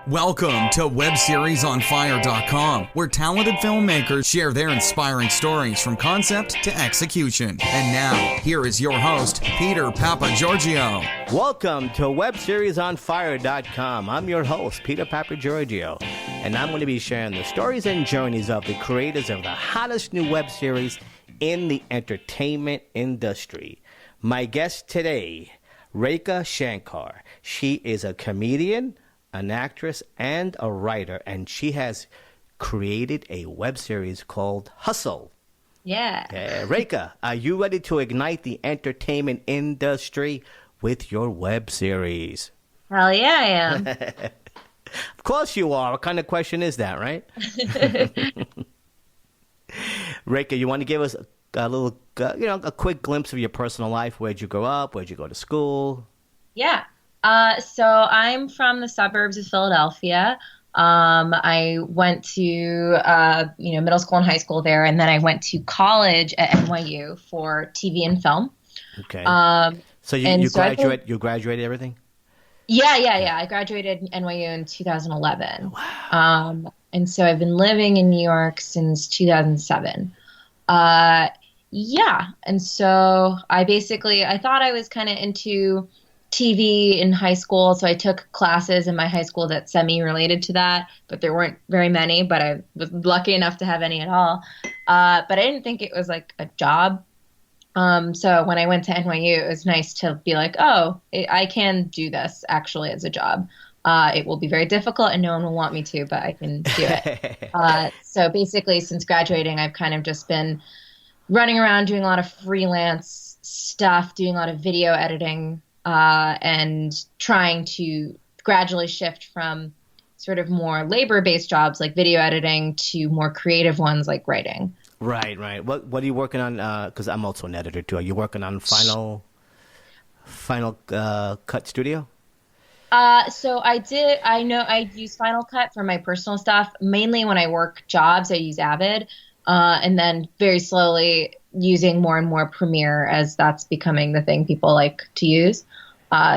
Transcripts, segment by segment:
Welcome to WebSeriesOnFire.com, where talented filmmakers share their inspiring stories from concept to execution. And now, here is your host, Peter Papagiorgio. Welcome to WebSeriesOnFire.com. I'm your host, Peter Papagiorgio, and I'm going to be sharing the stories and journeys of the creators of the hottest new web series in the entertainment industry. My guest today, REKHA SHANKAR. She is a comedian, an actress, and a writer, and she has created a web series called Hustle. Yeah. REKHA, are you ready to ignite the entertainment industry with your web series? Hell yeah, I am. Of course you are. What kind of question is that, right? REKHA, you want to give us a little, a quick glimpse of your personal life? Where'd you grow up? Where'd you go to school? Yeah. So I'm from the suburbs of Philadelphia. I went to, middle school and high school there, and then I went to college at NYU for TV and film. Okay. So you graduated everything? Yeah. I graduated NYU in 2011. Wow. And so I've been living in New York since 2007. Yeah. And so I thought I was kind of into TV in high school, so I took classes in my high school that semi-related to that, but there weren't very many, but I was lucky enough to have any at all. But I didn't think it was like a job. So when I went to NYU, it was nice to be like, I can do this actually as a job. It will be very difficult and no one will want me to, but I can do it. So basically, since graduating, I've kind of just been running around doing a lot of freelance stuff, doing a lot of video editing, and trying to gradually shift from sort of more labor-based jobs like video editing to more creative ones like writing. Right. What are you working on? Because I'm also an editor too. Are you working on Final Cut Studio? So I use Final Cut for my personal stuff. Mainly when I work jobs, I use Avid, and then very slowly using more and more Premiere as that's becoming the thing people like to use.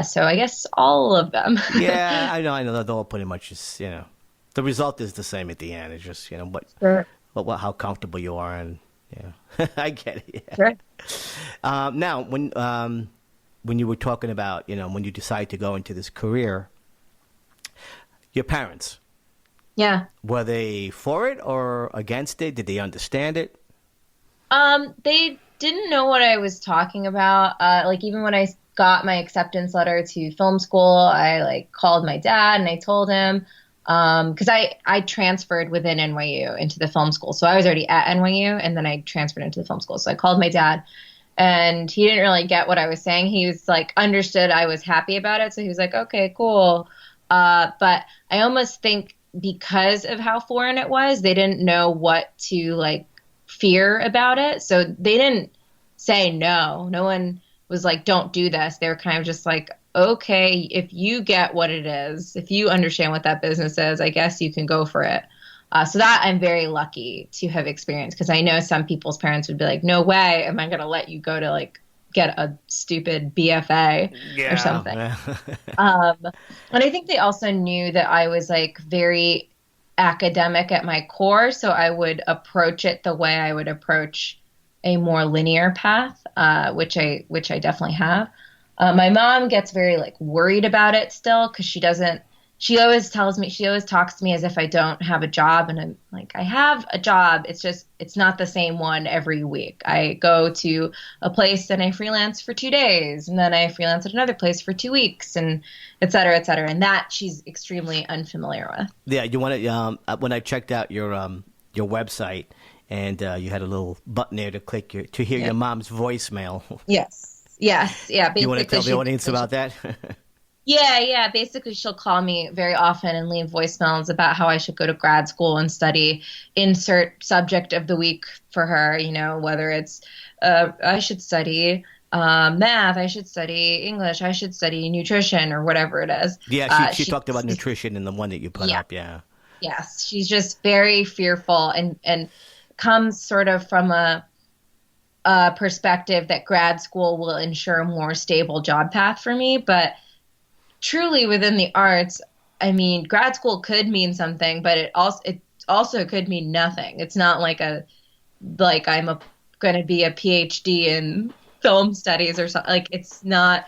So I guess all of them. Yeah, I know. They're all pretty much just, the result is the same at the end. It's just, Sure. how comfortable you are, and I get it. Yeah. Sure. Now, when you were talking about, when you decide to go into this career, your parents, Yeah. were they for it or against it? Did they understand it? They didn't know what I was talking about. Even when I got my acceptance letter to film school, I called my dad and I told him, because I transferred within NYU into the film school. So I was already at NYU and then I transferred into the film school. So I called my dad and he didn't really get what I was saying. He was understood I was happy about it. So he was like, okay, cool. But I almost think because of how foreign it was, they didn't know what to fear about it. So they didn't say no. No one was like, don't do this. They were kind of just like, okay, if you get what it is, if you understand what that business is, I guess you can go for it. So that I'm very lucky to have experienced, because I know some people's parents would be like, no way am I going to let you go to get a stupid BFA or something. And I think they also knew that I was very academic at my core, so I would approach it the way I would approach a more linear path, which I definitely have. My mom gets very worried about it still, because she always talks to me as if I don't have a job, and I'm like, I have a job. It's not the same one every week. I go to a place and I freelance for 2 days, and then I freelance at another place for 2 weeks, and et cetera, et cetera. And that she's extremely unfamiliar with. Yeah, you want to, when I checked out your website, and you had a little button there to click to hear your mom's voicemail. Yes. Yeah. Basically, you want to tell the audience about that? Yeah. Basically, she'll call me very often and leave voicemails about how I should go to grad school and study insert subject of the week for her, whether it's I should study math, I should study English, I should study nutrition, or whatever it is. Yeah, she talked about nutrition in the one that you put up, yeah. Yes, she's just very fearful and comes sort of from a perspective that grad school will ensure a more stable job path for me. But truly within the arts, I mean, grad school could mean something, but it also could mean nothing. It's not like I'm going to be a PhD in film studies or something. Like it's not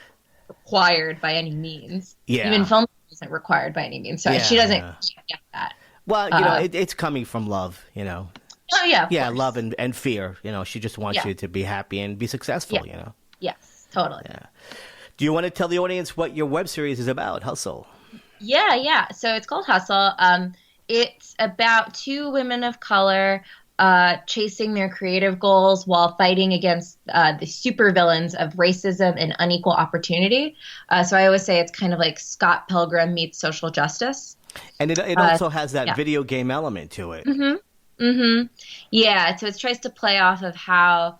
required by any means. Yeah. Even film isn't required by any means. So Yeah, she doesn't yeah. get that. Well, it's coming from love, Oh yeah, of Yeah, course. love and fear. She just wants Yeah. you to be happy and be successful, Yeah. Yes, totally. Yeah. Do you want to tell the audience what your web series is about, Hustle? Yeah. So it's called Hustle. It's about two women of color chasing their creative goals while fighting against the supervillains of racism and unequal opportunity. So I always say it's kind of like Scott Pilgrim meets social justice. And it also has that yeah. video game element to it. Yeah, so it tries to play off of how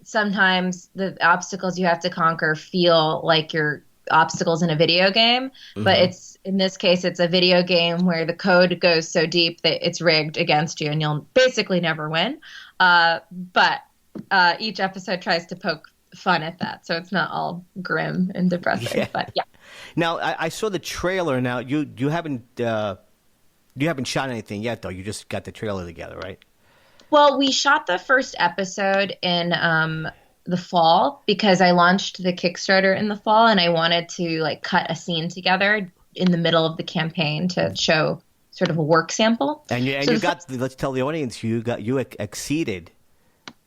sometimes the obstacles you have to conquer feel like you're obstacles in a video game, but it's in this case it's a video game where the code goes so deep that it's rigged against you and you'll basically never win. But each episode tries to poke fun at that, so it's not all grim and depressing. Yeah. But yeah. Now I saw the trailer. Now you haven't shot anything yet, though. You just got the trailer together, right? Well, we shot the first episode in the fall because I launched the Kickstarter in the fall and I wanted to like cut a scene together in the middle of the campaign to show sort of a work sample. And let's tell the audience you exceeded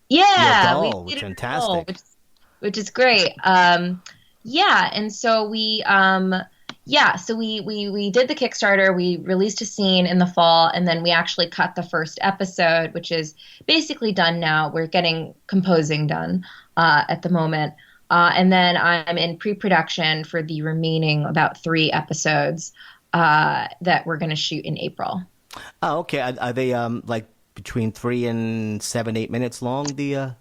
Yeah, your we goal, which is did it fantastic. all, which is great. Yeah, and so we did the Kickstarter. We released a scene in the fall, and then we actually cut the first episode, which is basically done now. We're getting composing done at the moment. And then I'm in pre-production for the remaining about 3 episodes that we're going to shoot in April. Oh, okay. Are they like between 3 and 7, 8 minutes long? Yeah,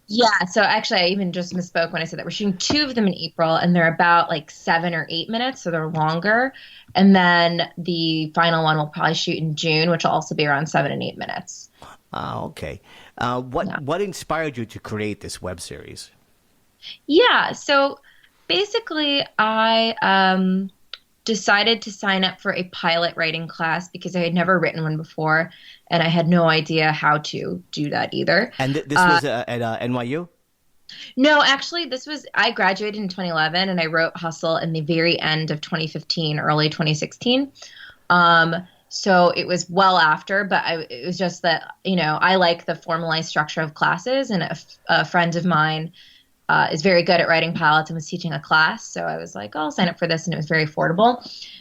so actually I even just misspoke when I said that. We're shooting 2 of them in April, and they're about like 7 or 8 minutes, so they're longer. And then the final one we'll probably shoot in June, which will also be around 7 and 8 minutes. Oh, okay. What inspired you to create this web series? Yeah, so basically I decided to sign up for a pilot writing class because I had never written one before, and I had no idea how to do that either. And this was at NYU? No, actually, I graduated in 2011, and I wrote Hustle in the very end of 2015, early 2016. So it was well after, but it was just that, I like the formalized structure of classes, and a friend of mine is very good at writing pilots and was teaching a class. So I was like, I'll sign up for this, and it was very affordable.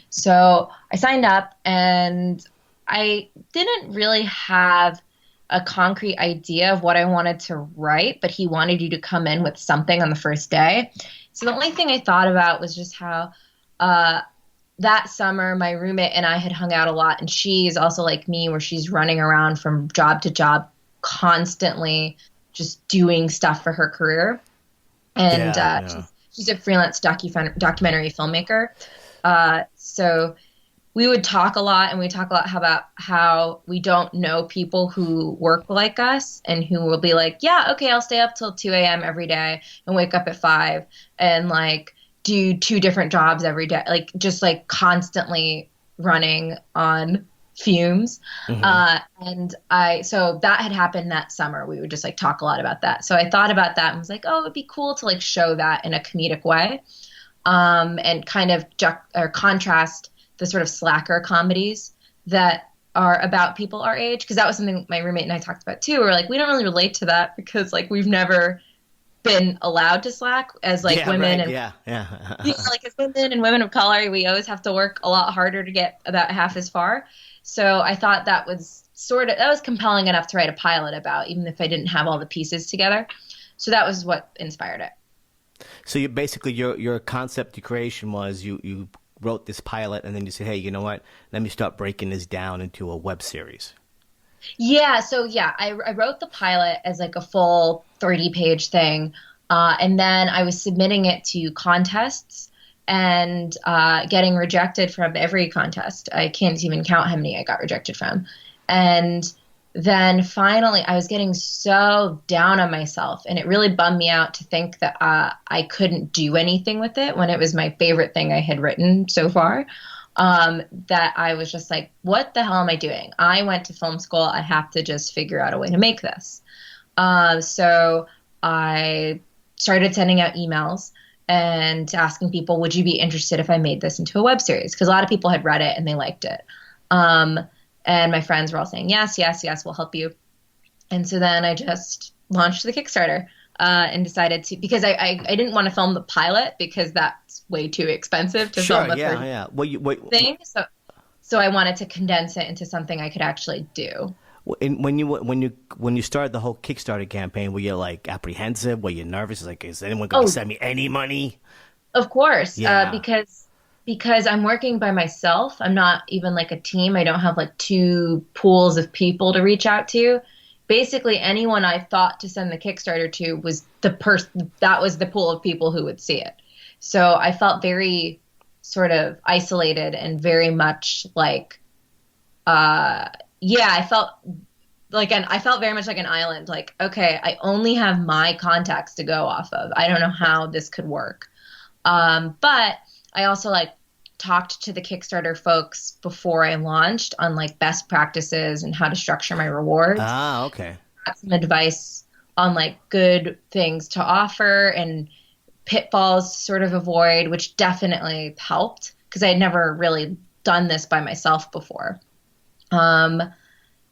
So I signed up, and I didn't really have a concrete idea of what I wanted to write, but he wanted you to come in with something on the first day. So the only thing I thought about was just how that summer my roommate and I had hung out a lot, and she is also like me where she's running around from job to job constantly just doing stuff for her career. And she's a freelance documentary filmmaker. So we would talk a lot, and we talk a lot about how we don't know people who work like us and who will be like, yeah, okay, I'll stay up till 2 a.m. every day and wake up at 5 and like do 2 different jobs every day, like just like constantly running on fumes. So that had happened that summer. We would just like talk a lot about that. So I thought about that and was like, oh, it'd be cool to like show that in a comedic way, and kind of contrast the sort of slacker comedies that are about people our age. Because that was something my roommate and I talked about too. We're like, we don't really relate to that because like we've never been allowed to slack as like women. Right. And like as women and women of color, we always have to work a lot harder to get about half as far. So I thought that was compelling enough to write a pilot about, even if I didn't have all the pieces together. So that was what inspired it. So your concept to creation was you wrote this pilot, and then you said, hey, you know what? Let me start breaking this down into a web series. Yeah. So yeah, I wrote the pilot as like a full 30-page thing. And then I was submitting it to contests and getting rejected from every contest. I can't even count how many I got rejected from. And then finally I was getting so down on myself, and it really bummed me out to think that I couldn't do anything with it when it was my favorite thing I had written so far. that I was just like, what the hell am I doing? I went to film school. I have to just figure out a way to make this. So I started sending out emails and asking people, would you be interested if I made this into a web series? Because a lot of people had read it and they liked it. And my friends were all saying, yes, yes, yes, we'll help you. And so then I just launched the Kickstarter and decided to, because I didn't want to film the pilot because that's way too expensive to film the first thing. So I wanted to condense it into something I could actually do. When you started the whole Kickstarter campaign, were you like apprehensive? Were you nervous? Like, is anyone going to send me any money? Of course, because I'm working by myself. I'm not even like a team. I don't have like two pools of people to reach out to. Basically, anyone I thought to send the Kickstarter to was that was the pool of people who would see it. So I felt very sort of isolated and very much like, I felt very much like an island. Like, okay, I only have my contacts to go off of. I don't know how this could work. But I also like talked to the Kickstarter folks before I launched on like best practices and how to structure my rewards. Ah, okay. Got some advice on like good things to offer and pitfalls to sort of avoid, which definitely helped because I had never really done this by myself before. So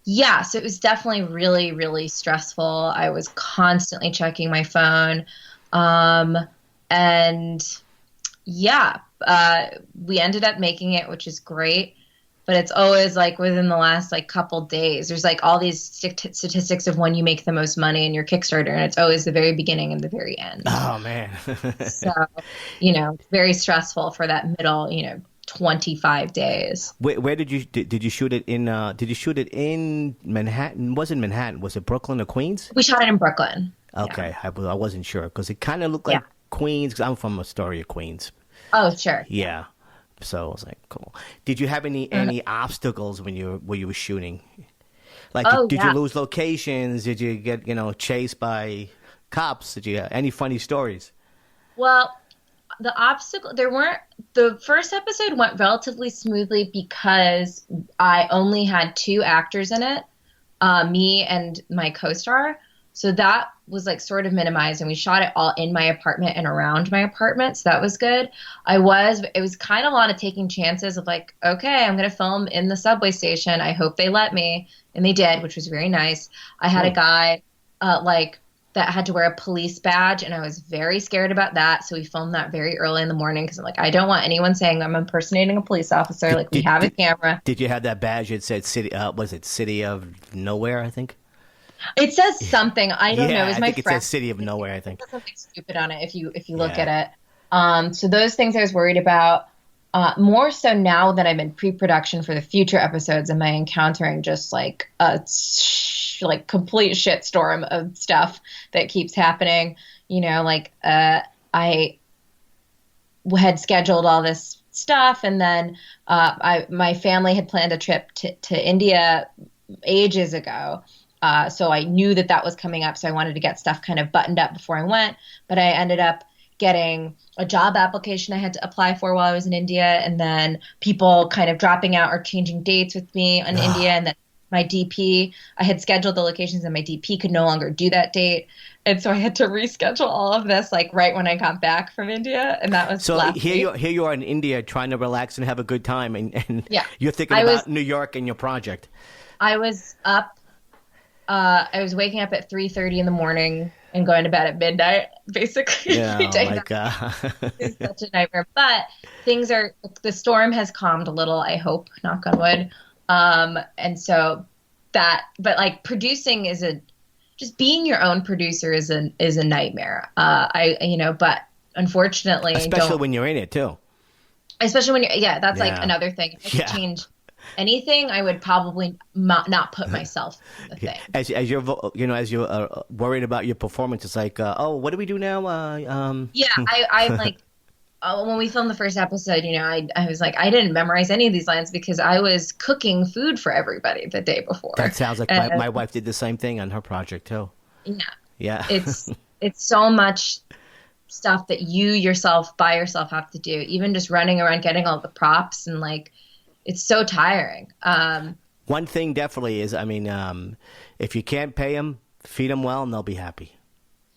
it was definitely really, really stressful. I was constantly checking my phone. We ended up making it, which is great, but it's always like within the last like couple days, there's like all these statistics of when you make the most money in your Kickstarter, and it's always the very beginning and the very end. Oh man. So, very stressful for that middle, 25 days. Where did you shoot it in? Did you shoot it in Manhattan? Was it Manhattan? Was it Brooklyn or Queens? We shot it in Brooklyn. Okay, yeah. I wasn't sure because it kind of looked like Queens because I'm from Astoria, Queens. Oh, sure. Yeah. So I was like, cool. Did you have any obstacles when you were shooting? Like, did you lose locations? Did you get chased by cops? Did you have any funny stories? Well, the first episode went relatively smoothly because I only had two actors in it, me and my co-star. So that was like sort of minimized, and we shot it all in my apartment and around my apartment. So that was good. It was kind of a lot of taking chances of like, okay, I'm going to film in the subway station. I hope they let me. And they did, which was very nice. I had a guy, that had to wear a police badge, and I was very scared about that. So we filmed that very early in the morning because I'm like, I don't want anyone saying I'm impersonating a police officer. We have a camera. Did you have that badge that said city? Was it City of Nowhere? I think it says something. I don't know. It was my friend. It says City of Nowhere. I think it says something stupid on it if you look at it. So those things I was worried about. More so now that I'm in pre-production for the future episodes, am I encountering just like a complete shitstorm of stuff that keeps happening. I had scheduled all this stuff, and then my family had planned a trip to India ages ago. So I knew that was coming up, so I wanted to get stuff kind of buttoned up before I went, but I ended up getting a job application I had to apply for while I was in India, and then people kind of dropping out or changing dates with me in India, and then my DP, I had scheduled the locations and my DP could no longer do that date. And so I had to reschedule all of this right when I got back from India. And that was so here you are in India trying to relax and have a good time. And you're thinking about New York and your project. I was up. I was waking up at 3:30 in the morning and going to bed at midnight, basically. Yeah, oh my God. It's such a nightmare. But the storm has calmed a little, I hope, knock on wood. And so but producing just being your own producer is a nightmare. But unfortunately, especially when you're in it too. Especially when that's like another thing. If I could change anything, I would probably not put myself in the thing. As you're worried about your performance, it's like, what do we do now? I like. When we filmed the first episode, I was like, I didn't memorize any of these lines because I was cooking food for everybody the day before. That sounds like my wife did the same thing on her project too. Yeah. Yeah. It's so much stuff that you yourself by yourself have to do, even just running around getting all the props, and like it's so tiring. One thing definitely is, I mean, if you can't pay them, feed them well and they'll be happy.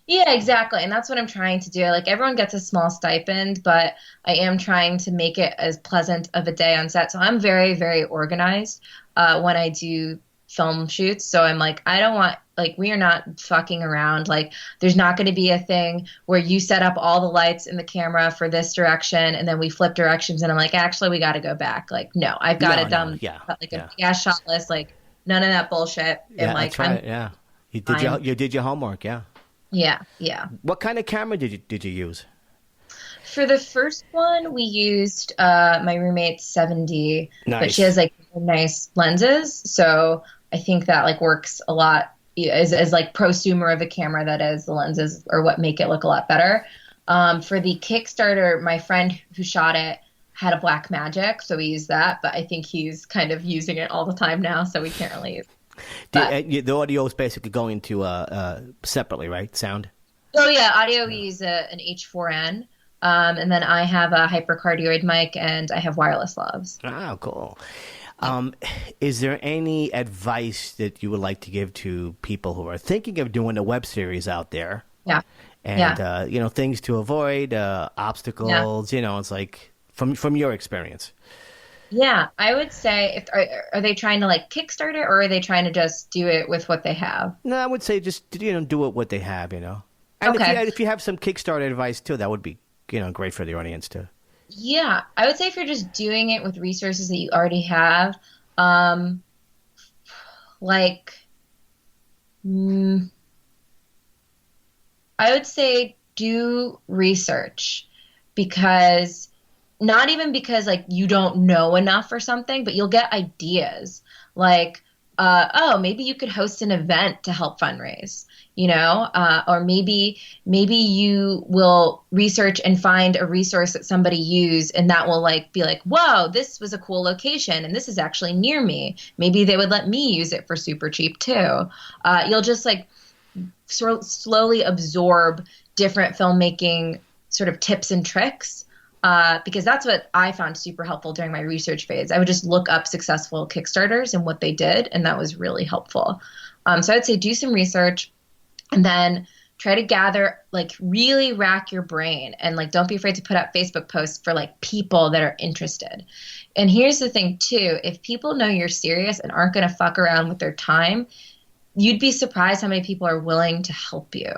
Yeah, exactly. And that's what I'm trying to do. Like everyone gets a small stipend, but I am trying to make it as pleasant of a day on set. So I'm very, very organized when I do film shoots. So I'm like, I don't want, like, we are not fucking around. Like, there's not going to be a thing where you set up all the lights in the camera for this direction and then we flip directions and I'm like, actually, we got to go back. Like, no, I've got it done. Yeah, like a big ass shot list, like none of that bullshit. Yeah, and like, that's right. Yeah, you did your homework. Yeah. Yeah, yeah. What kind of camera did you use? For the first one, we used my roommate's 7D, but she has like nice lenses, so I think that like works a lot as like prosumer of a camera. That is, the lenses are what make it look a lot better. For the Kickstarter, my friend who shot it had a Blackmagic, so we used that, but I think he's kind of using it all the time now, so we can't really use it. The audio is basically going to separately, right? Sound? Oh, yeah. Audio, we use an H4n. And then I have a hypercardioid mic and I have wireless lavs. Oh, cool. Is there any advice that you would like to give to people who are thinking of doing a web series out there? Yeah. And, you know, things to avoid, obstacles, you know, it's like from your experience. Yeah, I would say, are they trying to like kickstart it, or are they trying to just do it with what they have? No, I would say just, you know, do it what they have, you know. And okay. if you have some Kickstarter advice too, that would be, you know, great for the audience too. Yeah, I would say if you're just doing it with resources that you already have, like, I would say do research, because not even because like you don't know enough or something, but you'll get ideas like, oh, maybe you could host an event to help fundraise, you know, or maybe you will research and find a resource that somebody used, and that will like be like, whoa, this was a cool location and this is actually near me. Maybe they would let me use it for super cheap too. You'll just like slowly absorb different filmmaking sort of tips and tricks. Because that's what I found super helpful during my research phase. I would just look up successful Kickstarters and what they did, and that was really helpful. So I'd say do some research, and then try to gather, like really rack your brain, and like don't be afraid to put up Facebook posts for like people that are interested. And here's the thing too, if people know you're serious and aren't going to fuck around with their time, you'd be surprised how many people are willing to help you.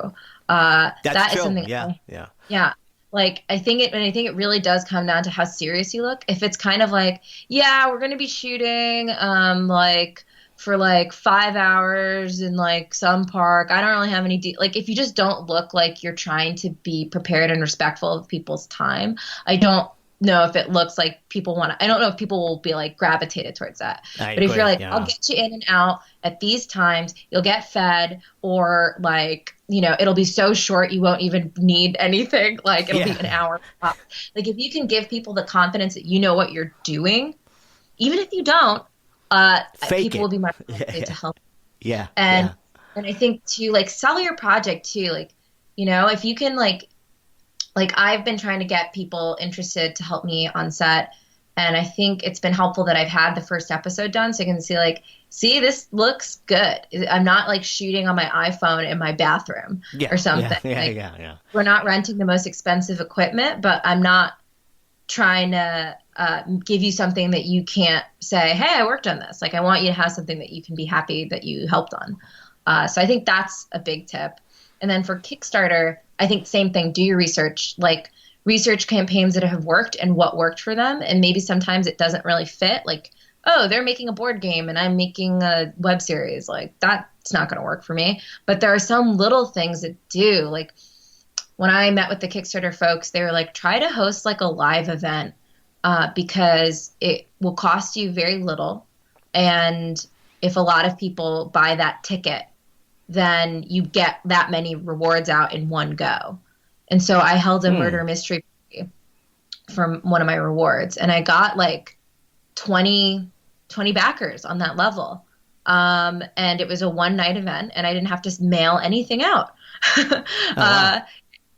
That's that true. Is something. Yeah. Like, I think it really does come down to how serious you look. If it's kind of like, yeah, we're going to be shooting, like for like 5 hours in like some park. I don't really have any, like if you just don't look like you're trying to be prepared and respectful of people's time, I don't know if it looks like people want to, I don't know if people will be like gravitated towards that. But if you're like, I'll get you in and out at these times, you'll get fed, or like, you know, it'll be so short you won't even need anything. Like it'll be an hour. Like if you can give people the confidence that you know what you're doing, even if you don't, people will be more likely to help. Yeah. And I think to like sell your project too, like, you know, if you can like I've been trying to get people interested to help me on set. And I think it's been helpful that I've had the first episode done, so you can see like, see, this looks good. I'm not like shooting on my iPhone in my bathroom or something. Yeah. We're not renting the most expensive equipment, but I'm not trying to give you something that you can't say, hey, I worked on this. Like I want you to have something that you can be happy that you helped on. So I think that's a big tip. And then for Kickstarter, I think same thing, do your research, like research campaigns that have worked and what worked for them. And maybe sometimes it doesn't really fit. Like, oh, they're making a board game and I'm making a web series. Like that's not going to work for me. But there are some little things that do. Like when I met with the Kickstarter folks, they were like, try to host like a live event because it will cost you very little. And if a lot of people buy that ticket, then you get that many rewards out in one go. And so I held a murder mystery from one of my rewards, and I got like 20 backers on that level. And it was a one-night event, and I didn't have to mail anything out.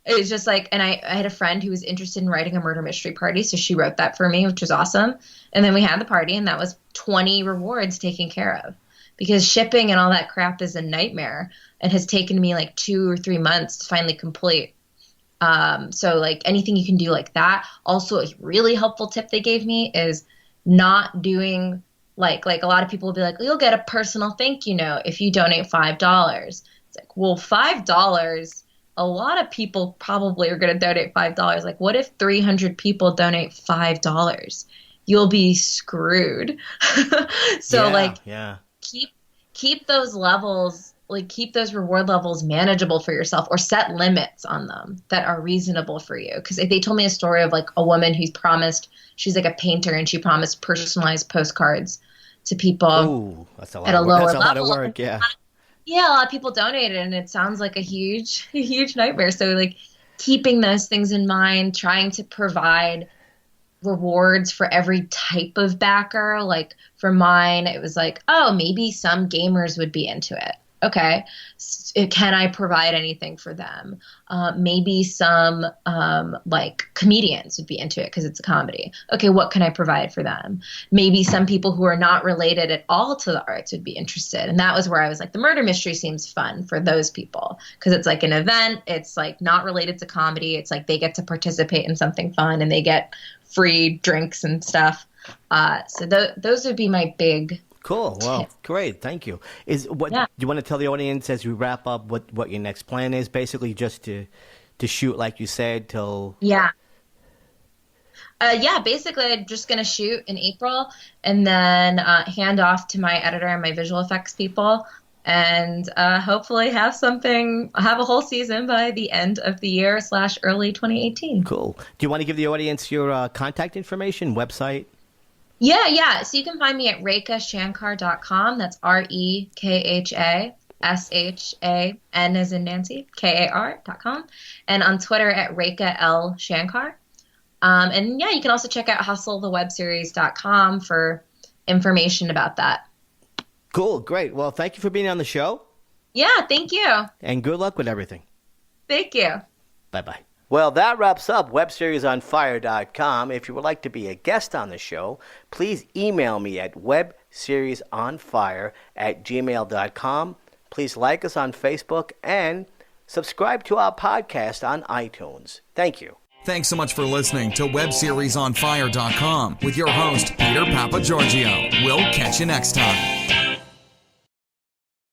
It was just like, and I had a friend who was interested in writing a murder mystery party, so she wrote that for me, which was awesome. And then we had the party, and that was 20 rewards taken care of. Because shipping and all that crap is a nightmare and has taken me like 2 or 3 months to finally complete. So like anything you can do like that. Also, a really helpful tip they gave me is not doing like a lot of people will be like, you'll get a personal thank you note if you donate $5. It's like, well, $5, a lot of people probably are going to donate $5. Like, what if 300 people donate $5? You'll be screwed. So keep those levels, like keep those reward levels manageable for yourself, or set limits on them that are reasonable for you. Because they told me a story of like a woman who's promised, she's like a painter, and she promised personalized postcards to people. Ooh, that's a lot at a of, lower that's a level. lot of work, yeah. Yeah, a lot of people donated, and it sounds like a huge nightmare. So like keeping those things in mind, trying to provide rewards for every type of backer. Like for mine, it was like, oh, maybe some gamers would be into it. Okay, can I provide anything for them? Maybe some like comedians would be into it because it's a comedy. Okay, what can I provide for them? Maybe some people who are not related at all to the arts would be interested. And that was where I was like, the murder mystery seems fun for those people because it's like an event. It's like not related to comedy. It's like they get to participate in something fun and they get free drinks and stuff. So those would be my big. Cool. Well, great. Thank you. Do you want to tell the audience as we wrap up what your next plan is? Basically, just to shoot, like you said, till basically, I'm just gonna shoot in April and then hand off to my editor and my visual effects people, and hopefully have a whole season by the end of the year / early 2018. Cool. Do you want to give the audience your contact information, website? Yeah. So you can find me at REKHASHANKAR.com. That's REKHASHAN as in Nancy, KAR.com. And on Twitter at REKHA Shankar. And yeah, you can also check out hustlethewebseries.com for information about that. Cool. Great. Well, thank you for being on the show. Yeah, thank you. And good luck with everything. Thank you. Bye-bye. Well, that wraps up webseriesonfire.com. If you would like to be a guest on the show, please email me at webseriesonfire@gmail.com. Please like us on Facebook and subscribe to our podcast on iTunes. Thank you. Thanks so much for listening to webseriesonfire.com with your host, Peter Papagiorgio. We'll catch you next time.